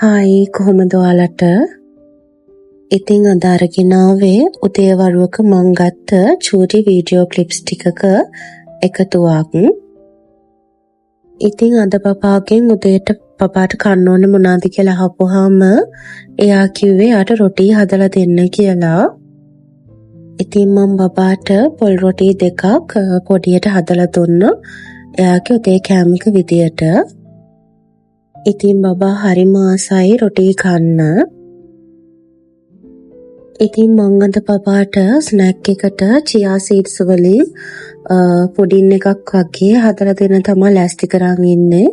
Hi කොහොමද ඔයාලට? ඉතින් අද අරගෙන ආවේ උදේ වරුවක මං ගත්ත චූටි වීඩියෝ ක්ලිප්ස් ටිකක එකතුවක්. ඉතින් අද පපාගෙන් උදේට පපාට කන්න ඕනේ මොනවද කියලා අහපුවාම එයා කිව්වේ යාට රොටි හදලා දෙන්න කියලා. ඉතින් මම බබාට පොල් රොටි දෙකක් පොඩියට හදලා දුන්නා. එයාගේ උදේ කෑමක විදියට. ඉතින් බබා හරිම ආසයි රොටි කන්න. ඉතින් මං අද බබාට ස්නැක් එකට චියා සීඩ්ස් වලින් පුඩින් එකක් වගේ හදලා දෙන්න තමයි ලෑස්ති කරන් ඉන්නේ.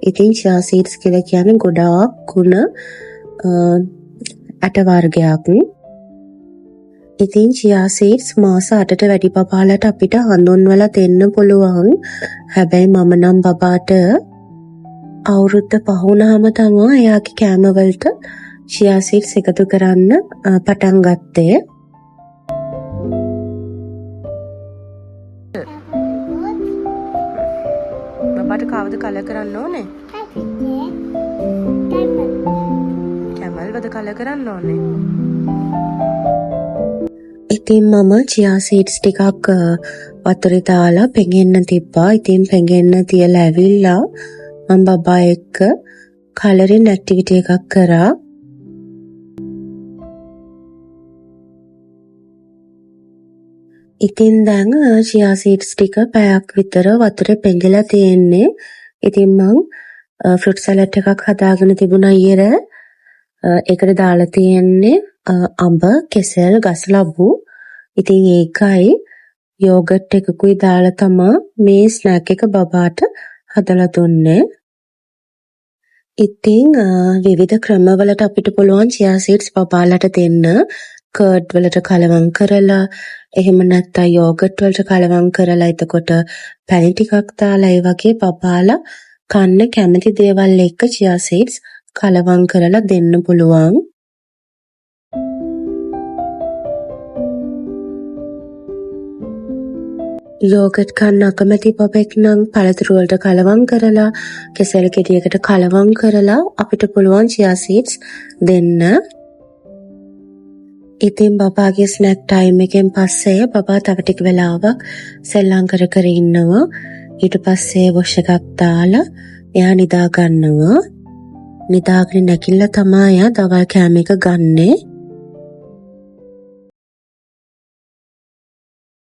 ඉතින් චියා සීඩ්ස් කියලා කියන්නේ ගොඩාක් ගුණ ඇට වර්ගයක්. ඉතින් චියා සීඩ්ස් මාස 8ට වැඩි බබාලට අපිට හඳුන්වලා දෙන්න පුළුවන්. හැබැයි මම නම් බබාට අවුරුද්ද 5 වුණාම තමයි එයාගේ කෑම වලට චියා සීඩ්ස් එකතු කරන්න පටන් ගත්තේ. බබාට කවද කල කරන්න ඕනේ? කැමල් වද කල කරන්න ඕනේ. ඉතින් මම චියා සීඩ්ස් ටිකක් වතුරේ දාලා පෙඟෙන්න තිබ්බා. ඉතින් පෙඟෙන්න තියලා ඇවිල්ලා මම බබා එක්ක කලරින් ඇක්ටිවිටි එකක් කරා. ඉතින් දැන් චියා සීඩ්ස් ටික පැයක් විතර වතුරේ පෙඟලා තියෙන්නේ. ඉතින් මං ෆෘට් සලාඩ් එකක් හදාගෙන තිබුණා ඊයර. ඒකට දාලා තියෙන්නේ අඹ, කෙසෙල්, ගස්ලබු. ඉතින් ඒකයි යෝගට් එකකුයි දාලා තමයි මේ ස්නැක් එක බබාට හදලා දුන්නේ. ඉතින් විවිධ ක්‍රමවලට අපිට පුළුවන් චියා සීඩ්ස් බබාලට දෙන්න. කර්ඩ් වලට කලවම් කරලා, එහෙම නැත්නම් යෝගට් වලට කලවම් කරලා, එතකොට පැණි ටිකක් දාලා, ඒ වගේ බබාලා කන්න කැමති දේවල් එක්ක චියා සීඩ්ස් කලවම් කරලා දෙන්න පුළුවන්. යෝගට් කන්න අකමැති බබෙක් නම් පළතුරු වලට කලවම් කරලා, කෙසෙල් ගෙඩියකට කලවම් කරලා අපිට පුළුවන් චියා සීඩ්ස් දෙන්න. ඉතින් බබාගේ ස්නැක් ටයිම් එකෙන් පස්සේ බබා තව ටික වෙලාවක් සෙල්ලම් කර කර ඉන්නවා. ඊට පස්සේ වොෂ් එකක් දාලා එයා නිදා ගන්නවා. නිදාගෙන නැගිටලා තමයි එයා දවල් කෑම එක ගන්නේ.